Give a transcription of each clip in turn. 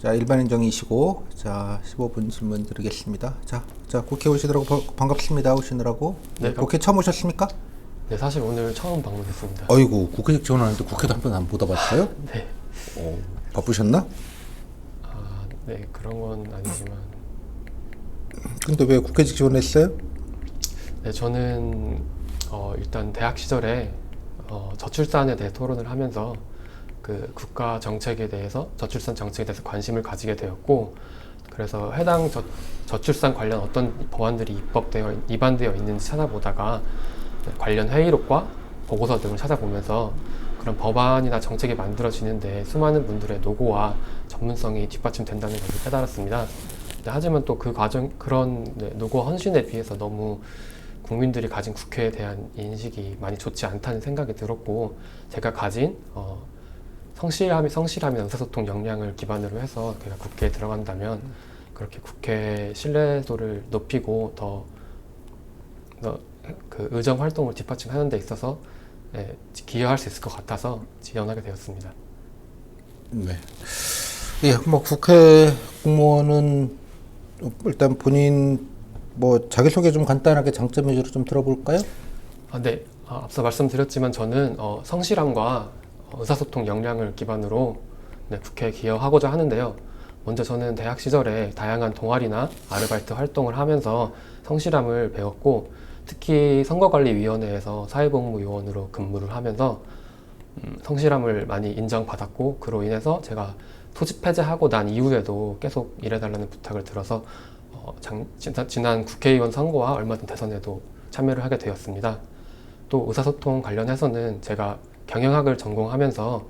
자, 일반인정이시고, 자, 15분 질문 드리겠습니다. 자, 국회 오시더라고 반갑습니다. 오시느라고. 네, 국회 처음 오셨습니까? 네, 사실 오늘 처음 방문했습니다. 어이구, 국회직 지원하는데 국회도 한 번 안 보다 봤어요? 네. 바쁘셨나? 네, 그런 건 아니지만. 근데 왜 국회직 지원했어요? 네, 저는 일단 대학 시절에 저출산에 대해 토론을 하면서 그 국가 정책에 대해서, 저출산 정책에 대해서 관심을 가지게 되었고, 그래서 해당 저출산 관련 어떤 법안들이 입안되어 있는지 찾아보다가 관련 회의록과 보고서 등을 찾아보면서 그런 법안이나 정책이 만들어지는데 수많은 분들의 노고와 전문성이 뒷받침된다는 것을 깨달았습니다. 하지만 또 그 과정, 그런 노고와 헌신에 비해서 너무 국민들이 가진 국회에 대한 인식이 많이 좋지 않다는 생각이 들었고, 제가 가진 성실함이나 의사소통 역량을 기반으로 해서 제가 국회에 들어간다면 그렇게 국회 신뢰도를 높이고 더 그 의정 활동을 뒷받침하는 데 있어서 기여할 수 있을 것 같아서 지원하게 되었습니다. 네. 예, 뭐 국회 공무원은 일단 본인 뭐 자기소개 좀 간단하게 장점 위주로 좀 들어볼까요? 네. 앞서 말씀드렸지만 저는 성실함과 의사소통 역량을 기반으로 국회에 기여하고자 하는데요. 먼저 저는 대학 시절에 다양한 동아리나 아르바이트 활동을 하면서 성실함을 배웠고, 특히 선거관리위원회에서 사회복무요원으로 근무를 하면서 성실함을 많이 인정받았고, 그로 인해서 제가 소집 해제하고 난 이후에도 계속 일해달라는 부탁을 들어서 지난 국회의원 선거와 얼마 전 대선에도 참여를 하게 되었습니다. 또 의사소통 관련해서는 제가 경영학을 전공하면서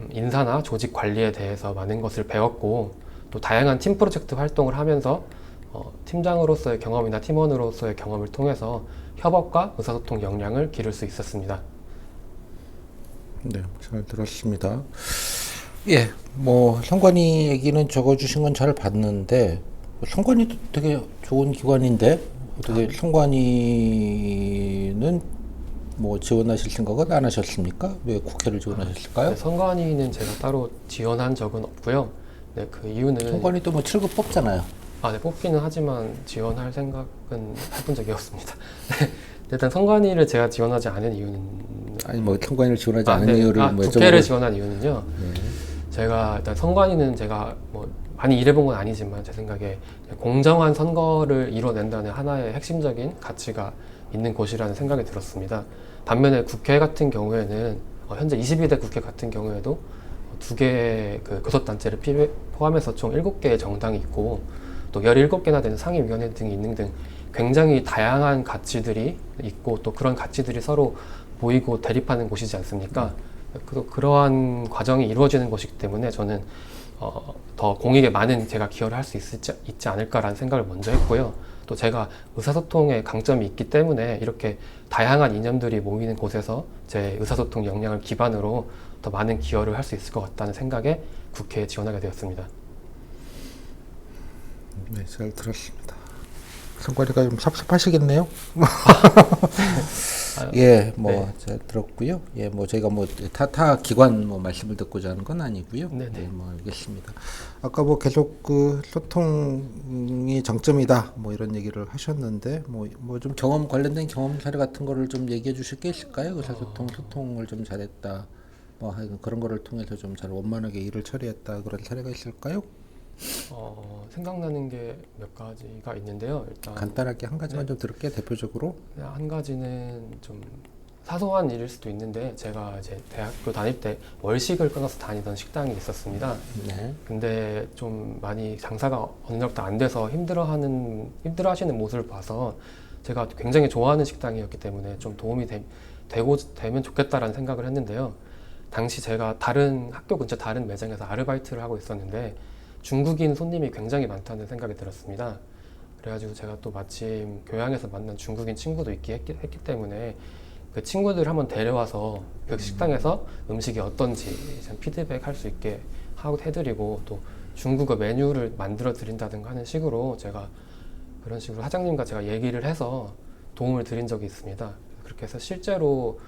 인사나 조직 관리에 대해서 많은 것을 배웠고, 또 다양한 팀 프로젝트 활동을 하면서 팀장으로서의 경험이나 팀원으로서의 경험을 통해서 협업과 의사소통 역량을 기를 수 있었습니다. 네, 잘 들었습니다. 예, 뭐 선관위 얘기는 적어주신 건 잘 봤는데, 선관위도 되게 좋은 기관인데 어떻게 선관위는 뭐 지원하실 생각은 안 하셨습니까? 왜 국회를 지원하셨을까요? 네, 선관위는 제가 따로 지원한 적은 없고요. 네, 그 이유는 선관위도 뭐 7급 뽑잖아요. 네, 뽑기는 하지만 지원할 생각은 해본 적이 없습니다. 네, 일단 선관위를 제가 지원하지 않은 이유는 아니 뭐 선관위를 지원하지 않은 이유를 뭐 국회를 지원한 이유는요. 제가 일단 선관위는 제가 뭐 많이 일해본 건 아니지만 제 생각에 공정한 선거를 이뤄낸다는 하나의 핵심적인 가치가 있는 곳이라는 생각이 들었습니다. 반면에 국회 같은 경우에는 현재 22대 국회 같은 경우에도 두 개의 그 교섭단체를 포함해서 총 7개의 정당이 있고, 또 17개나 되는 상임위원회 등이 있는 등 굉장히 다양한 가치들이 있고, 또 그런 가치들이 서로 모이고 대립하는 곳이지 않습니까? 그러한 과정이 이루어지는 것이기 때문에 저는 더 공익에 많은 제가 기여를 할 수 있지 않을까라는 생각을 먼저 했고요. 또 제가 의사소통에 강점이 있기 때문에 이렇게 다양한 이념들이 모이는 곳에서 제 의사소통 역량을 기반으로 더 많은 기여를 할 수 있을 것 같다는 생각에 국회에 지원하게 되었습니다. 네, 잘 들었습니다. 선관위가 좀 섭섭하시겠네요. 예, 뭐 네. 잘 들었고요. 예, 뭐 저희가 뭐 타 기관 뭐 말씀을 듣고자 하는 건 아니고요. 네네. 네, 뭐 알겠습니다. 아까 뭐 계속 그 소통이 장점이다 뭐 이런 얘기를 하셨는데 뭐 좀 경험 관련된 경험 사례 같은 거를 좀 얘기해 주실 게 있을까요? 의사소통 소통을 좀 잘했다. 뭐 하여간 그런 거를 통해서 좀 잘 원만하게 일을 처리했다 그런 사례가 있을까요? 생각나는 게 몇 가지가 있는데요. 일단 간단하게 한 가지만 좀 들을게요. 대표적으로. 한 가지는 좀 사소한 일일 수도 있는데, 제가 이제 대학교 다닐 때 월식을 끊어서 다니던 식당이 있었습니다. 네. 근데 좀 많이 장사가 어느 정도 안 돼서 힘들어하시는 모습을 봐서 제가 굉장히 좋아하는 식당이었기 때문에 좀 도움이 되면 좋겠다라는 생각을 했는데요. 당시 제가 학교 근처 다른 매장에서 아르바이트를 하고 있었는데 중국인 손님이 굉장히 많다는 생각이 들었습니다. 그래가지고 제가 또 마침 교양에서 만난 중국인 친구도 했기 때문에 그 친구들을 한번 데려와서 그 식당에서 음식이 어떤지 피드백 할 수 있게 해드리고, 또 중국어 메뉴를 만들어 드린다든가 하는 식으로 제가 그런 식으로 사장님과 제가 얘기를 해서 도움을 드린 적이 있습니다. 그렇게 해서 실제로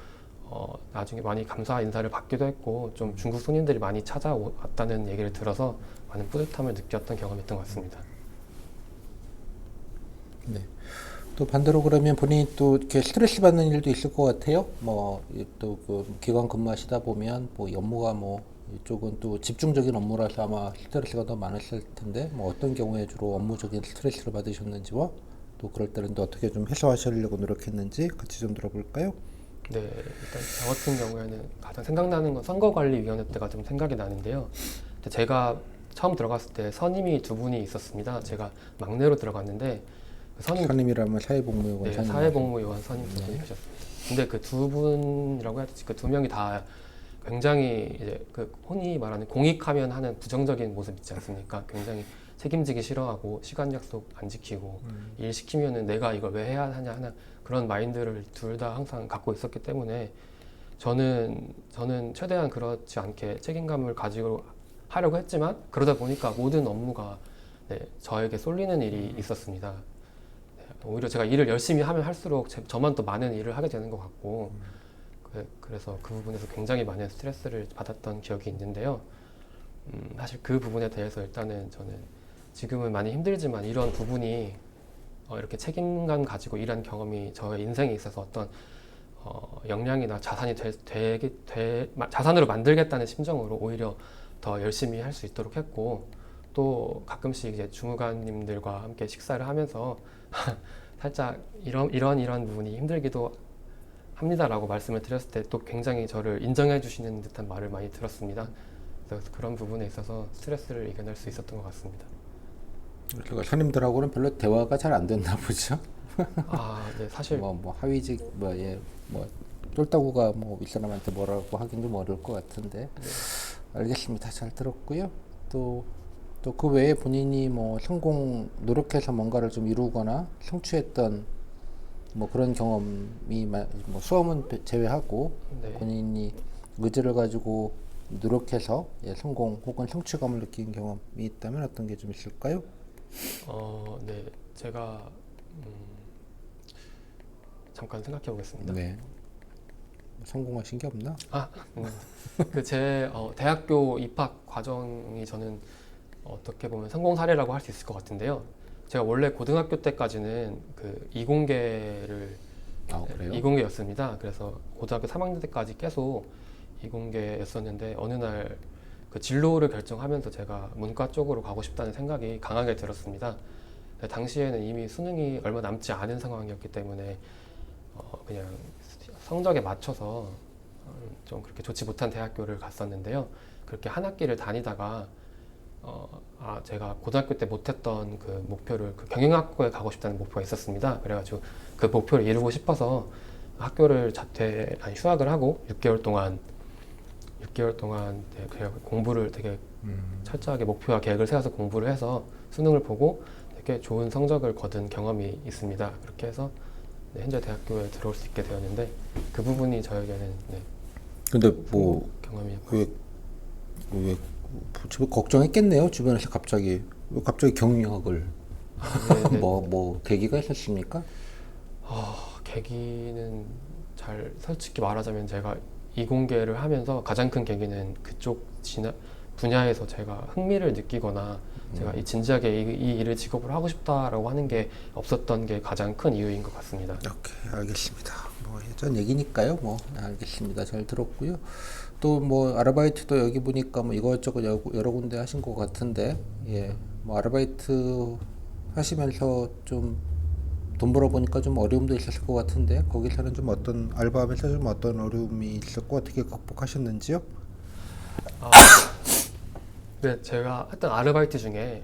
나중에 많이 감사 인사를 받기도 했고 좀 중국 손님들이 많이 찾아왔다는 얘기를 들어서 많은 뿌듯함을 느꼈던 경험이었던 것 같습니다. 네. 또 반대로 그러면 본인이 또 이렇게 스트레스 받는 일도 있을 것 같아요. 뭐 또 그 기관 근무하시다 보면 뭐 업무가 뭐 이쪽은 또 집중적인 업무라서 아마 스트레스가 더 많았을 텐데 뭐 어떤 경우에 주로 업무적인 스트레스를 받으셨는지와 또 그럴 때는 또 어떻게 좀 해소하시려고 노력했는지 같이 좀 들어볼까요? 네, 일단 저 같은 경우에는 가장 생각나는 건 선거관리위원회 때가 좀 생각이 나는데요. 근데 제가 처음 들어갔을 때 선임이 두 분이 있었습니다. 제가 막내로 들어갔는데 그 선임이라면 사회복무요원 네, 선임. 사회복무요원 선임 두 분이 계셨습니다. 근데 그 두 분이라고 해야 되지? 그 두 명이 다 굉장히 이제 그 흔히 말하는 공익하면 하는 부정적인 모습 있지 않습니까? 굉장히 책임지기 싫어하고 시간 약속 안 지키고 일 시키면은 내가 이걸 왜 해야 하냐 하는 그런 마인드를 둘 다 항상 갖고 있었기 때문에 저는 최대한 그렇지 않게 책임감을 가지고 하려고 했지만 그러다 보니까 모든 업무가 네, 저에게 쏠리는 일이 있었습니다. 네, 오히려 제가 일을 열심히 하면 할수록 저만 또 많은 일을 하게 되는 것 같고 그래서 그 부분에서 굉장히 많은 스트레스를 받았던 기억이 있는데요. 사실 그 부분에 대해서 일단은 저는 지금은 많이 힘들지만 이런 부분이 이렇게 책임감 가지고 일한 경험이 저의 인생에 있어서 어떤 역량이나 자산이 자산으로 만들겠다는 심정으로 오히려 더 열심히 할 수 있도록 했고 또 가끔씩 이제 주무관님들과 함께 식사를 하면서 살짝 이런 부분이 힘들기도 합니다라고 말씀을 드렸을 때 또 굉장히 저를 인정해 주시는 듯한 말을 많이 들었습니다. 그래서 그런 부분에 있어서 스트레스를 이겨낼 수 있었던 것 같습니다. 그러니까 선임들하고는 별로 대화가 잘 안 됐나 보죠. 네, 사실 뭐 하위직 뭐 쫄따구가 뭐 윗사람한테 뭐라고 하긴 좀 어려울 것 같은데. 알겠습니다. 잘 들었고요. 또 그 외에 본인이 뭐 노력해서 뭔가를 좀 이루거나 성취했던 뭐 그런 경험이 뭐 수험은 제외하고 네. 본인이 의지를 가지고 노력해서 성공 혹은 성취감을 느낀 경험이 있다면 어떤 게 좀 있을까요? 네, 제가 잠깐 생각해 보겠습니다. 네. 성공하신 게 없나? 제 대학교 입학 과정이 저는 어떻게 보면 성공 사례라고 할 수 있을 것 같은데요. 제가 원래 고등학교 때까지는 그 이공계를 그래요? 이공계였습니다. 그래서 고등학교 3학년 때까지 계속 이공계였었는데 어느 날 그 진로를 결정하면서 제가 문과 쪽으로 가고 싶다는 생각이 강하게 들었습니다. 당시에는 이미 수능이 얼마 남지 않은 상황이었기 때문에 그냥 성적에 맞춰서 좀 그렇게 좋지 못한 대학교를 갔었는데요. 그렇게 한 학기를 다니다가 제가 고등학교 때 못했던 그 목표를 그 경영학과에 가고 싶다는 목표가 있었습니다. 그래가지고 그 목표를 이루고 싶어서 학교를 휴학을 하고 6개월 동안 공부를 되게 철저하게 목표와 계획을 세워서 공부를 해서 수능을 보고 되게 좋은 성적을 거둔 경험이 있습니다. 그렇게 해서 현재 대학교에 들어올 수 있게 되었는데 그 부분이 저에게는 근데 뭐 경험이었고 왜 걱정했겠네요. 주변에서 왜 갑자기 경영학을 뭐 계기가 있었습니까? 계기는 솔직히 말하자면 제가 이공계를 하면서 가장 큰 계기는 그쪽 분야에서 제가 흥미를 느끼거나 제가 진지하게 이 일을 직업으로 하고 싶다라고 하는 게 없었던 게 가장 큰 이유인 것 같습니다. 오케이, 알겠습니다. 뭐 예전 얘기니까요. 뭐 알겠습니다. 잘 들었고요. 또 뭐 아르바이트도 여기 보니까 뭐 이것저것 여러 군데 하신 것 같은데, 뭐 아르바이트 하시면서 좀 돈 벌어보니까 좀 어려움도 있었을 것 같은데 거기서는 좀 알바하면서 좀 어떤 어려움이 있었고 어떻게 극복하셨는지요? 네, 제가 했던 아르바이트 중에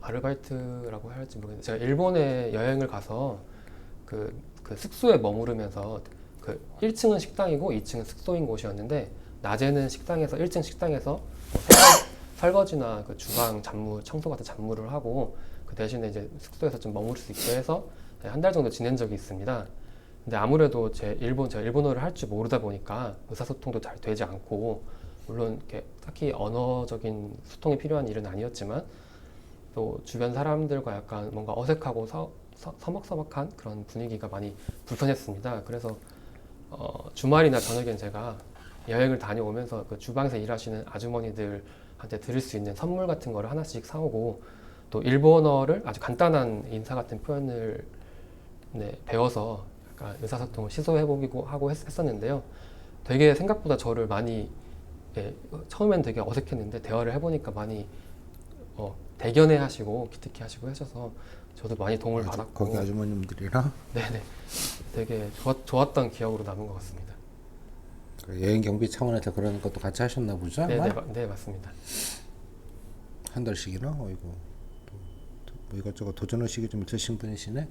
아르바이트라고 해야 할지 모르겠는데 제가 일본에 여행을 가서 그 숙소에 머무르면서 그 1층은 식당이고 2층은 숙소인 곳이었는데 낮에는 1층 식당에서 뭐 설거지나 그 주방 청소 같은 잡무를 하고 그 대신에 이제 숙소에서 좀 머무를 수 있게 해서 한 달 정도 지낸 적이 있습니다. 근데 아무래도 제가 일본어를 할 줄 모르다 보니까 의사소통도 잘 되지 않고 물론 이렇게 딱히 언어적인 소통이 필요한 일은 아니었지만 또 주변 사람들과 약간 뭔가 어색하고 서먹서먹한 그런 분위기가 많이 불편했습니다. 그래서 주말이나 저녁엔 제가 여행을 다녀오면서 그 주방에서 일하시는 아주머니들한테 드릴 수 있는 선물 같은 거를 하나씩 사오고 또 일본어를 아주 간단한 인사 같은 표현을 배워서 약간 의사소통을 시도해보기도 하고 했었는데요. 되게 생각보다 저를 많이 처음엔 되게 어색했는데 대화를 해보니까 많이 대견해 하시고 기특해 하시고 하셔서 저도 많이 도움을 받았고 거기 아주머님들이랑 네네 되게 좋았던 기억으로 남은 것 같습니다. 여행 경비 차원에서 그런 것도 같이 하셨나 보죠? 네, 맞습니다. 한 달씩이나? 어이구 뭐 이것저것 도전의식이 좀 있으신 분이시네.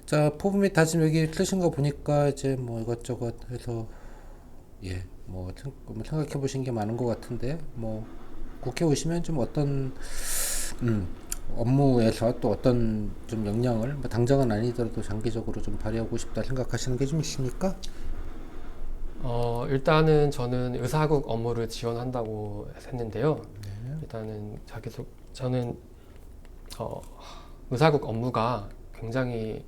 자, 포부 및 다짐 여기 쓰신 거 보니까 이제 뭐 이것저것 해서 뭐 생각해 보신 게 많은 것 같은데 뭐 국회 오시면 좀 어떤 업무에서 또 어떤 좀 역량을 뭐 당장은 아니더라도 장기적으로 좀 발휘하고 싶다 생각하시는 게 좀 있습니까? 일단은 저는 의사국 업무를 지원한다고 했는데요. 일단은 저는 의사국 업무가 굉장히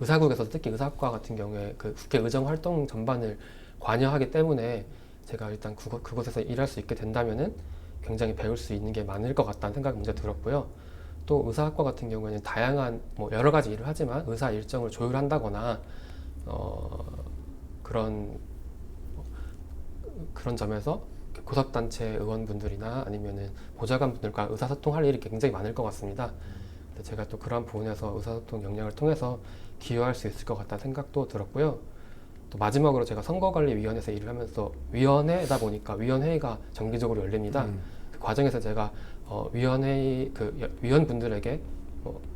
의사국에서 특히 의사학과 같은 경우에 그 국회 의정 활동 전반을 관여하기 때문에 제가 일단 그곳에서 일할 수 있게 된다면은 굉장히 배울 수 있는 게 많을 것 같다는 생각이 먼저 들었고요. 또 의사학과 같은 경우에는 다양한 뭐 여러 가지 일을 하지만 의사 일정을 조율한다거나 그런 점에서 교섭단체 의원분들이나 아니면은 보좌관분들과 의사소통할 일이 굉장히 많을 것 같습니다. 근데 제가 또 그런 부분에서 의사소통 역량을 통해서 기여할 수 있을 것 같다는 생각도 들었고요. 또 마지막으로 제가 선거관리위원회에서 일을 하면서 위원회다 보니까 위원회의가 정기적으로 열립니다. 그 과정에서 제가 위원회의 위원분들에게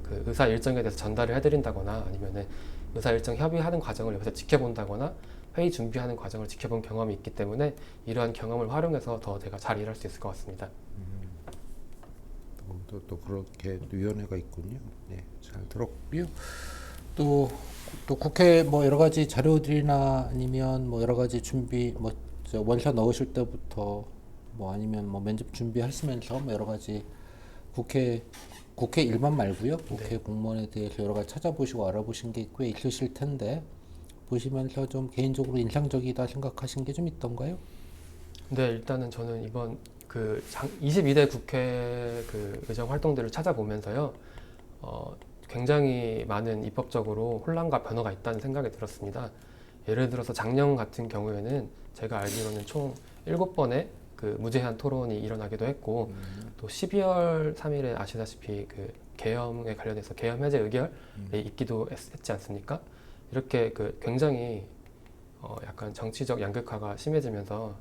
그 의사 일정에 대해서 전달을 해드린다거나 아니면은 의사 일정 협의하는 과정을 옆에서 지켜본다거나 회의 준비하는 과정을 지켜본 경험이 있기 때문에 이러한 경험을 활용해서 더 제가 잘 일할 수 있을 것 같습니다. 또 그렇게 위원회가 있군요. 네, 잘 들었고요. 또 국회 뭐 여러 가지 자료들이나 아니면 뭐 여러 가지 준비 뭐 원서 넣으실 때부터 뭐 아니면 뭐 면접 준비하시면서 뭐 여러 가지 국회 일만 말고요. 국회 공무원에 대해서 여러 가지 찾아보시고 알아보신 게 꽤 있으실 텐데 보시면서 좀 개인적으로 인상적이다 생각하신 게 좀 있던가요? 네, 일단은 저는 이번 22대 국회 그 의정 활동들을 찾아보면서요, 굉장히 많은 입법적으로 혼란과 변화가 있다는 생각이 들었습니다. 예를 들어서 작년 같은 경우에는 제가 알기로는 총 7번의 그 무제한 토론이 일어나기도 했고, 또 12월 3일에 아시다시피 그 계엄에 관련해서 계엄 해제 의결이 있기도 했지 않습니까? 이렇게 그 굉장히 약간 정치적 양극화가 심해지면서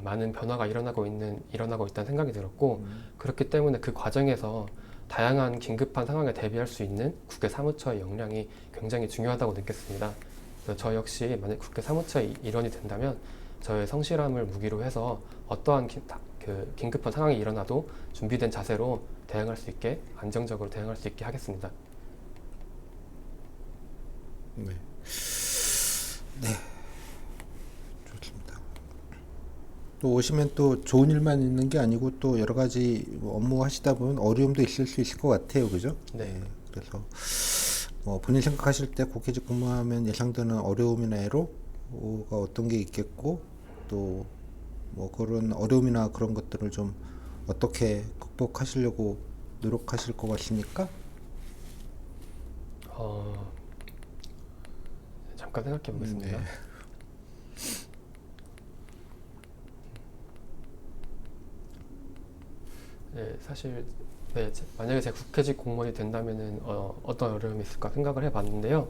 많은 변화가 일어나고 있다는 생각이 들었고 그렇기 때문에 그 과정에서 다양한 긴급한 상황에 대비할 수 있는 국회 사무처의 역량이 굉장히 중요하다고 느꼈습니다. 그래서 저 역시 만약 국회 사무처의 일원이 된다면 저의 성실함을 무기로 해서 어떠한 긴급한 상황이 일어나도 준비된 자세로 대응할 수 있게 안정적으로 대응할 수 있게 하겠습니다. 네. 좋습니다. 또 오시면 또 좋은 일만 있는 게 아니고 또 여러 가지 업무 하시다 보면 어려움도 있을 수 있을 것 같아요, 그죠? 네. 그래서 뭐 본인 생각하실 때 국회직 근무하면 예상되는 어려움이나 애로가 어떤 게 있겠고 또 뭐 그런 어려움이나 그런 것들을 좀 어떻게 극복하시려고 노력하실 것 같습니까? 잠깐 생각해 보겠습니다. 네, 사실 만약에 제가 국회직 공무원이 된다면은 어떤 어려움이 있을까 생각을 해봤는데요.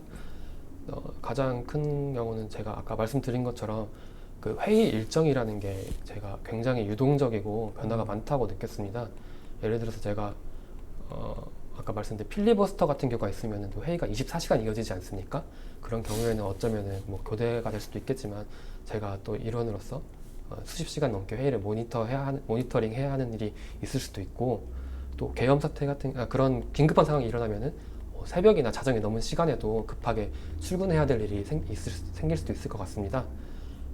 가장 큰 경우는 제가 아까 말씀드린 것처럼 그 회의 일정이라는 게 제가 굉장히 유동적이고 변화가 많다고 느꼈습니다. 예를 들어서 제가 아까 말씀드린 필리버스터 같은 경우가 있으면 또 회의가 24시간 이어지지 않습니까? 그런 경우에는 어쩌면은 뭐 교대가 될 수도 있겠지만 제가 또 일원으로서 수십 시간 넘게 회의를 모니터링 해야 하는 일이 있을 수도 있고 또 계엄 사태 같은 그런 긴급한 상황이 일어나면은 새벽이나 자정이 넘은 시간에도 급하게 출근해야 될 일이 생길 수도 있을 것 같습니다.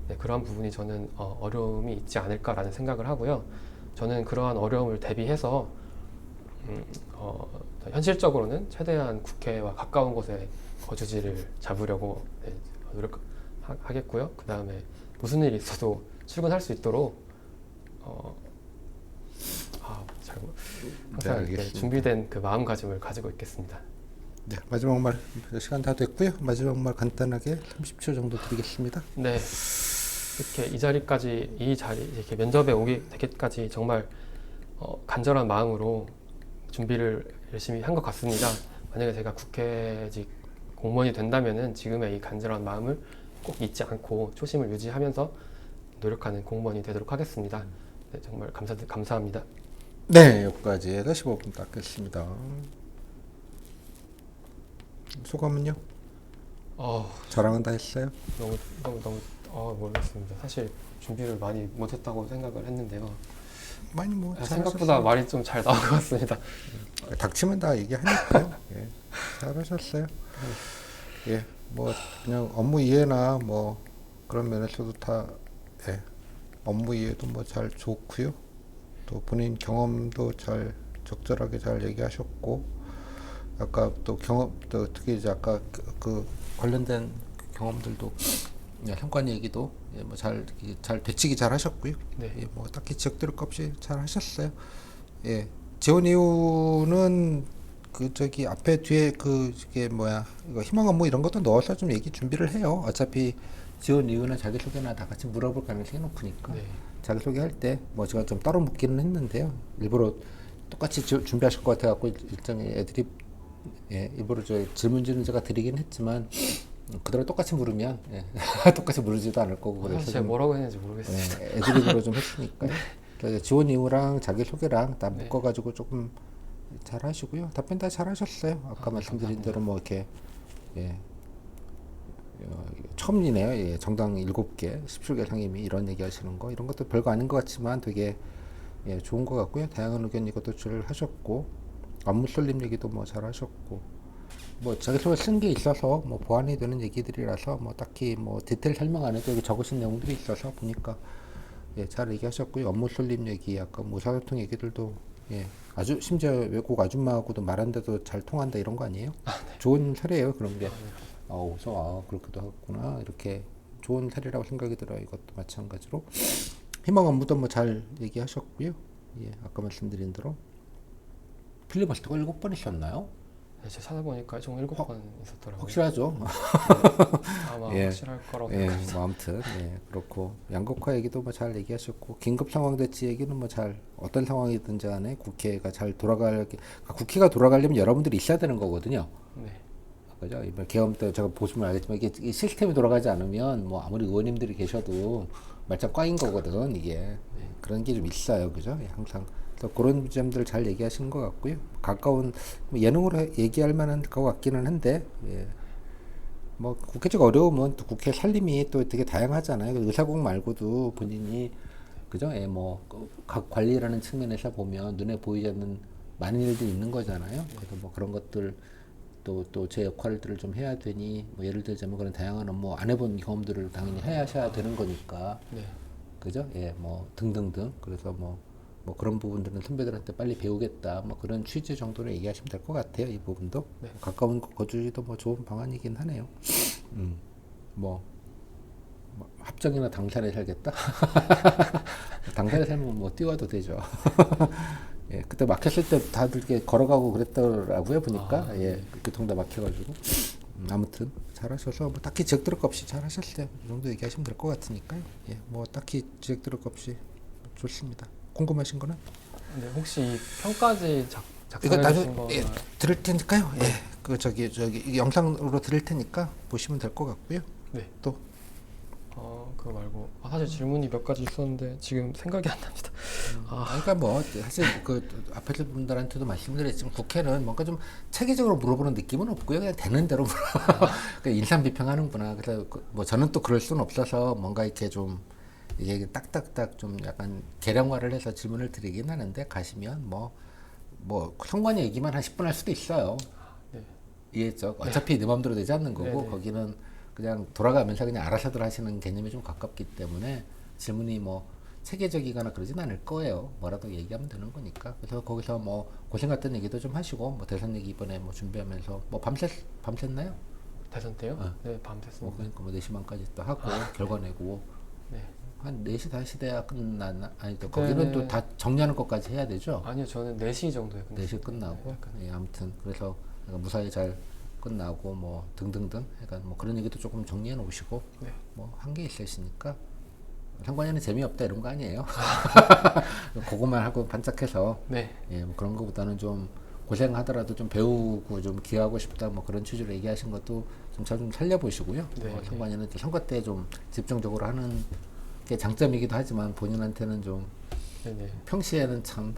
네, 그러한 부분이 저는 어려움이 있지 않을까라는 생각을 하고요. 저는 그러한 어려움을 대비해서 현실적으로는 최대한 국회와 가까운 곳에 거주지를 잡으려고 하겠고요. 그 다음에 무슨 일이 있어도 출근할 수 있도록 항상 이렇게 알겠습니다. 준비된 그 마음가짐을 가지고 있겠습니다. 네, 마지막 말 시간 다 됐고요. 마지막 말 간단하게 30초 정도 드리겠습니다. 네, 이렇게 이 자리 이렇게 면접에 오게 되기까지 정말 간절한 마음으로 준비를 열심히 한 것 같습니다. 만약에 제가 국회직 공무원이 된다면은 지금의 이 간절한 마음을 꼭 잊지 않고 초심을 유지하면서 노력하는 공무원이 되도록 하겠습니다. 네, 정말 감사합니다. 네, 여기까지 해서 15분 닦겠습니다. 소감은요? 자랑은 다 했어요? 너무 모르겠습니다. 사실 준비를 많이 못했다고 생각을 했는데요. 많이 뭐 생각보다 말이 좀 잘 나온 것 같습니다. 닥치면 다 얘기하니까요. 예, 잘하셨어요. 예, 뭐 그냥 업무 이해나 뭐 그런 면에서도 다 예, 업무 이해도 뭐 잘 좋고요. 또 본인 경험도 잘 적절하게 잘 얘기하셨고, 아까 또 경험 또 특히 이제 아까 그 관련된 경험들도 현관 얘기도 예, 뭐잘 되치기 잘 하셨고요. 네. 예, 뭐 딱히 지적 들을 것 없이 잘 하셨어요. 예, 지원 이유는 그 저기 앞에 뒤에 그 이게 뭐야 이거 희망 업무 이런 것도 넣어서 좀 얘기 준비를 해요. 어차피 지원 이유나 자기소개나 다 같이 물어볼 가능성이 높으니까 네. 자기소개할 때 뭐 제가 좀 따로 묻기는 했는데요. 일부러 똑같이 준비하실 것 같아갖고 일정에 애드립 예, 일부러 저 질문지는 제가 드리긴 했지만 그대로 똑같이 물으면 예, 똑같이 물으지도 않을 거고 그래서 사실 제가 뭐라고 했는지 모르겠어요. 예, 애드립으로 좀 했으니까 그래서 지원 이유랑 자기소개랑 다 네. 묶어가지고 조금 잘 하시고요. 답변 다 잘 하셨어요. 아까 말씀드린 감사합니다. 대로 뭐 이렇게 예, 처음이네요. 예, 정당 7개, 17개 상임위 이런 얘기 하시는 거 이런 것도 별거 아닌 것 같지만 되게 예, 좋은 것 같고요. 다양한 의견 이것도 잘 하셨고 업무 쏠림 얘기도 뭐 잘 하셨고 뭐 자기소개 쓴 게 있어서 뭐 보완이 되는 얘기들이라서 뭐 딱히 뭐 디테일 설명 안 해도 여기 적으신 내용들이 있어서 보니까 예, 잘 얘기하셨고요. 업무 쏠림 얘기, 아까 뭐 의사소통 얘기들도 예, 아주 심지어 외국 아줌마하고도 말한데도 잘 통한다 이런 거 아니에요? 좋은 사례예요. 그런 게. 그래서 그렇게도 하구나 이렇게 좋은 사례라고 생각이 들어요. 이것도 마찬가지로 희망 업무도 뭐 잘 얘기하셨고요. 예, 아까 말씀드린 대로 필리버스터가 7번이셨나요? 네, 제가 찾아보니까 총 7번 있었더라고요. 확실하죠? 아마 예. 확실할 거라고 예, 생각합니다. 뭐 아무튼 예, 그렇고 양극화 얘기도 뭐 잘 얘기하셨고 긴급 상황 대치 얘기는 뭐 잘 어떤 상황이든지 간에 국회가 잘 국회가 돌아가려면 여러분들이 있어야 되는 거거든요. 네. 그죠? 이번 계엄 때 제가 보시면 알겠지만 이게 시스템이 돌아가지 않으면 뭐 아무리 의원님들이 계셔도 말짱 꽝인 거거든 이게 그런 게 좀 있어요, 그죠? 예, 항상 그런 점들 잘 얘기하신 것 같고요. 가까운 뭐 예능으로 얘기할 만한 것 같기는 한데 예. 뭐 국회적 어려움은 또 국회 살림이 또 되게 다양하잖아요. 의사국 말고도 본인이 그죠? 예, 각 관리라는 측면에서 보면 눈에 보이지 않는 많은 일들이 있는 거잖아요. 그래서 뭐 그런 것들 또 제 역할들을 좀 해야 되니 뭐 예를 들자면 그런 다양한 업무 안 해본 경험들을 당연히 하셔야 되는 거니까 네. 그죠? 예, 뭐 등등등. 그래서 뭐 그런 부분들은 선배들한테 빨리 배우겠다. 뭐 그런 취지 정도로 얘기하시면 될 것 같아요. 이 부분도 네. 가까운 거주지도 뭐 좋은 방안이긴 하네요. 뭐 합정이나 당산에 살겠다. 당산에 살면 뭐 뛰어와도 되죠. 예, 그때 막혔을 때 다들 이렇게 걸어가고 그랬더라고요 보니까 예, 교통도 막혀가지고 아무튼 잘하셔서 뭐 딱히 지적 들을 것 없이 잘하셨어요. 이 정도 얘기하시면 될 것 같으니까요. 예, 뭐 딱히 지적 들을 것 없이 좋습니다. 궁금하신 거는? 근데 혹시 이 평가지 이거 작성해 주신 나중에 거 예, 들을 테니까요. 예, 그 저기 이 영상으로 들을 테니까 보시면 될 것 같고요. 네. 또 그거 말고 사실 질문이 몇 가지 있었는데 지금 생각이 안 납니다. 그러니까 뭐 사실 그 앞에 분들한테도 말씀드렸지만 국회는 뭔가 좀 체계적으로 물어보는 느낌은 없고요. 그냥 되는 대로 물어. 그러니까 인상 비평하는구나. 그래서 뭐 저는 또 그럴 수는 없어서 뭔가 이렇게 좀 이게 딱딱딱 좀 약간 계량화를 해서 질문을 드리긴 하는데 가시면 뭐 성관이 얘기만 한 10분 할 수도 있어요. 네. 이해했죠? 어차피 내 마음대로 되지 않는 거고 네네. 거기는 그냥 돌아가면서 그냥 알아서들 하시는 개념이 좀 가깝기 때문에 질문이 뭐 체계적이거나 그러진 않을 거예요. 뭐라도 얘기하면 되는 거니까. 그래서 거기서 뭐 고생 같은 얘기도 좀 하시고 뭐 대선 얘기 이번에 뭐 준비하면서 뭐 밤샜나요? 대선 때요? 어. 네, 밤샜습니다. 그러니까 뭐 4시 반까지 또 하고 결과 내고 네. 한 4시 5시 돼야 끝났나? 아니 또 거기는 네. 또 다 정리하는 것까지 해야 되죠. 아니요, 저는 4시 정도에 끝났어요. 4시 끝나고 약간. 예, 아무튼 그래서 무사히 잘 끝나고 뭐 등등등 그러니까 뭐 그런 얘기도 조금 정리해 놓으시고 네. 뭐 한 게 있으시니까 상관에는 재미없다 이런 거 아니에요. 그거만 하고 반짝해서 네. 예, 뭐 그런 거보다는 좀 고생하더라도 좀 배우고 좀 기여하고 싶다 뭐 그런 취지로 얘기하신 것도 좀 살려보시고요. 네. 상관에는 선거 때 좀 집중적으로 하는 게 장점이기도 하지만 본인한테는 좀 네네. 평시에는 참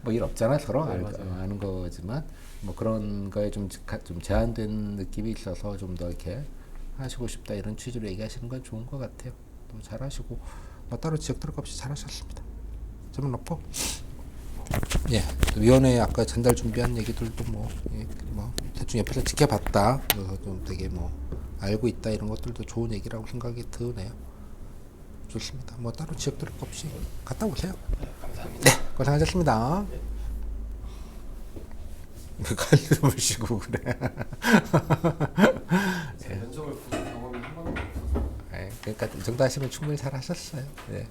뭐 일 없잖아 서로 네, 맞아요. 아는 거지만 뭐 그런 거에 좀 제한된 느낌이 있어서 좀 더 이렇게 하시고 싶다 이런 취지로 얘기하시는 건 좋은 것 같아요. 또 잘하시고 뭐 따로 지적 들을 것 없이 잘하셨습니다. 점은 높고 예 위원회 아까 전달 준비한 얘기들도 뭐, 예, 뭐 대충 옆에서 지켜봤다 그래서 좀 되게 뭐 알고 있다 이런 것들도 좋은 얘기라고 생각이 드네요. 좋습니다. 뭐 따로 지적 들을 것 없이 갔다 오세요. 네, 감사합니다. 네, 고생하셨습니다. 왜 칼을 쉬고 그래? 제 면접을 본 경험이 한 번도 없어서. 그러니까 이 정도 하시면 충분히 잘 하셨어요. 네.